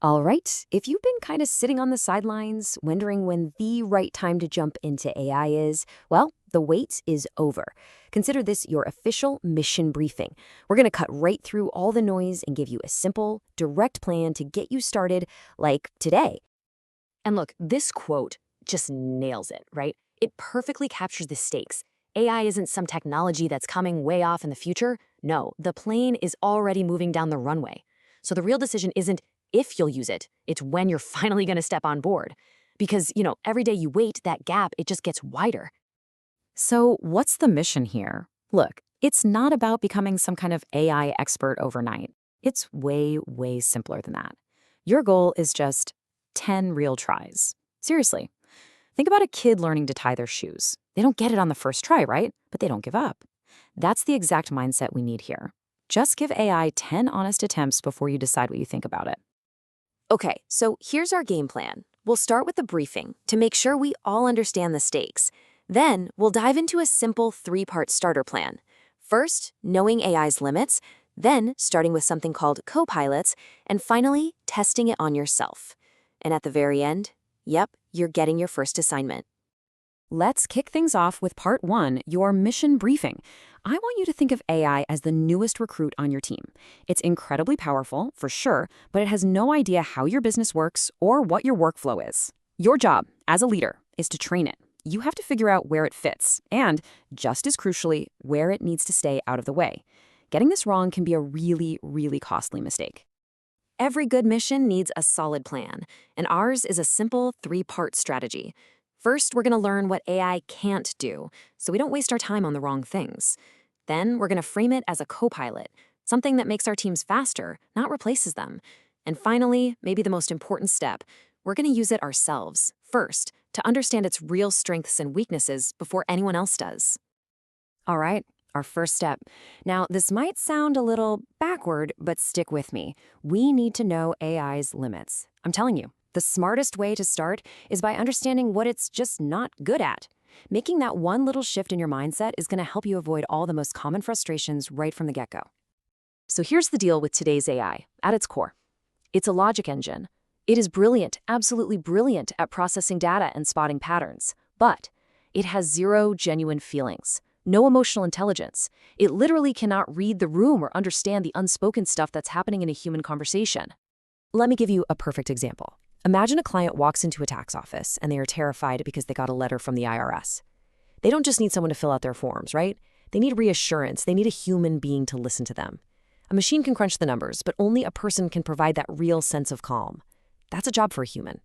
All right, if you've been kind of sitting on the sidelines, wondering when the right time to jump into AI is, well, the wait is over. Consider this your official mission briefing. We're going to cut right through all the noise and give you a simple, direct plan to get you started, like today. And look, this quote just nails it, right? It perfectly captures the stakes. AI isn't some technology that's coming way off in the future. No, the plane is already moving down the runway. So the real decision isn't if you'll use it, it's when you're finally going to step on board. Because, every day you wait, that gap, it just gets wider. So what's the mission here? Look, it's not about becoming some kind of AI expert overnight. It's way, way simpler than that. Your goal is just 10 real tries. Seriously. Think about a kid learning to tie their shoes. They don't get it on the first try, right? But they don't give up. That's the exact mindset we need here. Just give AI 10 honest attempts before you decide what you think about it. Okay, so here's our game plan. We'll start with the briefing to make sure we all understand the stakes. Then we'll dive into a simple 3-part starter plan. First, knowing AI's limits, then starting with something called Copilots, and finally, testing it on yourself. And at the very end, yep, you're getting your first assignment. Let's kick things off with part 1, your mission briefing. I want you to think of AI as the newest recruit on your team. It's incredibly powerful, for sure, but it has no idea how your business works or what your workflow is. Your job, as a leader, is to train it. You have to figure out where it fits, and, just as crucially, where it needs to stay out of the way. Getting this wrong can be a really, really costly mistake. Every good mission needs a solid plan, and ours is a simple 3-part strategy. First, we're going to learn what AI can't do, so we don't waste our time on the wrong things. Then, we're going to frame it as a co-pilot, something that makes our teams faster, not replaces them. And finally, maybe the most important step, we're going to use it ourselves, first, to understand its real strengths and weaknesses before anyone else does. All right, our first step. Now, this might sound a little backward, but stick with me. We need to know AI's limits. I'm telling you. The smartest way to start is by understanding what it's just not good at. Making that one little shift in your mindset is going to help you avoid all the most common frustrations right from the get-go. So here's the deal with today's AI. At its core, it's a logic engine. It is brilliant, absolutely brilliant at processing data and spotting patterns. But it has zero genuine feelings, no emotional intelligence. It literally cannot read the room or understand the unspoken stuff that's happening in a human conversation. Let me give you a perfect example. Imagine a client walks into a tax office and they are terrified because they got a letter from the IRS. They don't just need someone to fill out their forms, right? They need reassurance. They need a human being to listen to them. A machine can crunch the numbers, but only a person can provide that real sense of calm. That's a job for a human.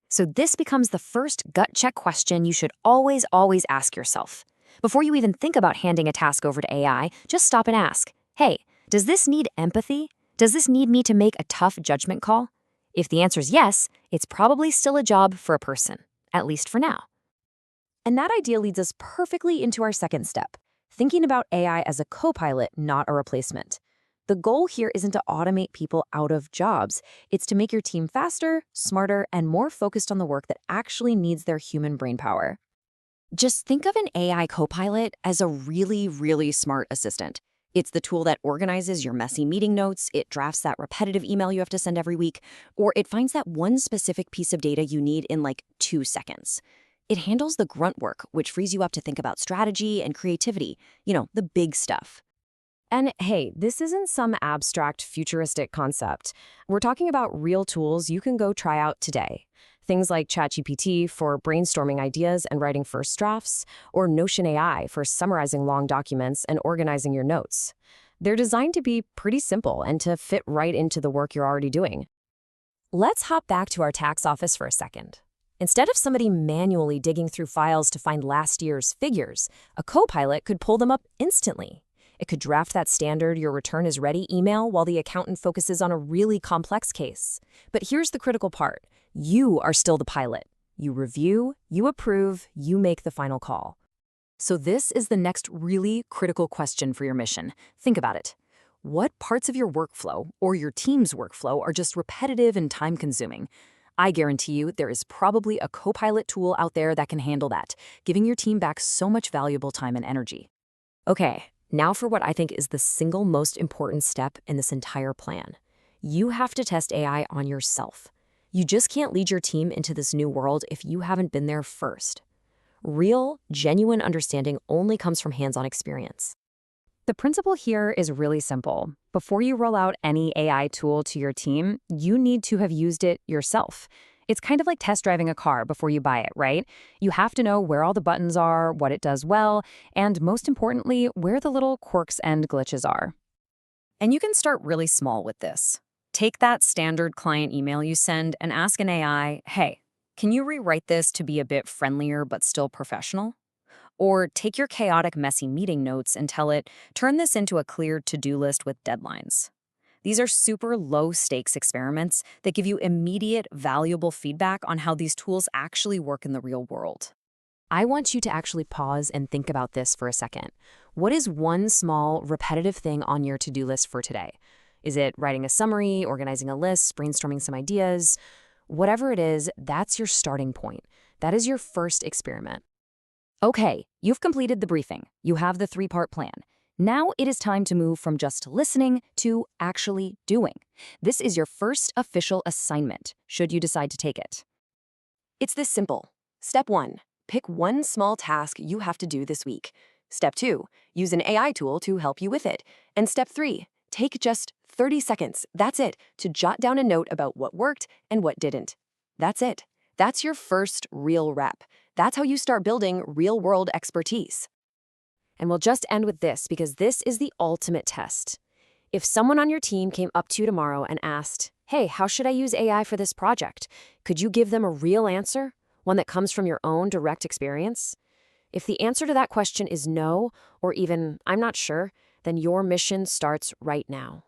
So this becomes the first gut check question you should always ask yourself. Before you even think about handing a task over to AI, just stop and ask, hey, does this need empathy? Does this need me to make a tough judgment call? If the answer is yes, it's probably still a job for a person, at least for now. And that idea leads us perfectly into our second step, thinking about AI as a co-pilot, not a replacement. The goal here isn't to automate people out of jobs. It's to make your team faster, smarter, and more focused on the work that actually needs their human brain power. Just think of an AI co-pilot as a really, really smart assistant. It's the tool that organizes your messy meeting notes, it drafts that repetitive email you have to send every week, or it finds that one specific piece of data you need in like 2 seconds. It handles the grunt work, which frees you up to think about strategy and creativity, the big stuff. And hey, this isn't some abstract, futuristic concept. We're talking about real tools you can go try out today. Things like ChatGPT for brainstorming ideas and writing first drafts, or Notion AI for summarizing long documents and organizing your notes. They're designed to be pretty simple and to fit right into the work you're already doing. Let's hop back to our tax office for a second. Instead of somebody manually digging through files to find last year's figures, a co-pilot could pull them up instantly. It could draft that standard "your return is ready" email while the accountant focuses on a really complex case. But here's the critical part. You are still the pilot. You review, you approve, you make the final call. So this is the next really critical question for your mission. Think about it. What parts of your workflow or your team's workflow are just repetitive and time-consuming? I guarantee you there is probably a co-pilot tool out there that can handle that, giving your team back so much valuable time and energy. Okay, now for what I think is the single most important step in this entire plan. You have to test AI on yourself. You just can't lead your team into this new world if you haven't been there first. Real, genuine understanding only comes from hands-on experience. The principle here is really simple. Before you roll out any AI tool to your team, you need to have used it yourself. It's kind of like test driving a car before you buy it, right? You have to know where all the buttons are, what it does well, and most importantly, where the little quirks and glitches are. And you can start really small with this. Take that standard client email you send and ask an AI, hey, can you rewrite this to be a bit friendlier but still professional? Or take your chaotic, messy meeting notes and tell it, turn this into a clear to-do list with deadlines. These are super low-stakes experiments that give you immediate, valuable feedback on how these tools actually work in the real world. I want you to actually pause and think about this for a second. What is one small, repetitive thing on your to-do list for today? Is it writing a summary, organizing a list, brainstorming some ideas? Whatever it is, that's your starting point. That is your first experiment. Okay, you've completed the briefing. You have the three-part plan. Now it is time to move from just listening to actually doing. This is your first official assignment, should you decide to take it. It's this simple. Step 1. Pick one small task you have to do this week. Step 2. Use an AI tool to help you with it. And Step 3. Take just 30 seconds, that's it, to jot down a note about what worked and what didn't. That's it. That's your first real rep. That's how you start building real-world expertise. And we'll just end with this because this is the ultimate test. If someone on your team came up to you tomorrow and asked, hey, how should I use AI for this project? Could you give them a real answer? One that comes from your own direct experience? If the answer to that question is no, or even, I'm not sure, then your mission starts right now.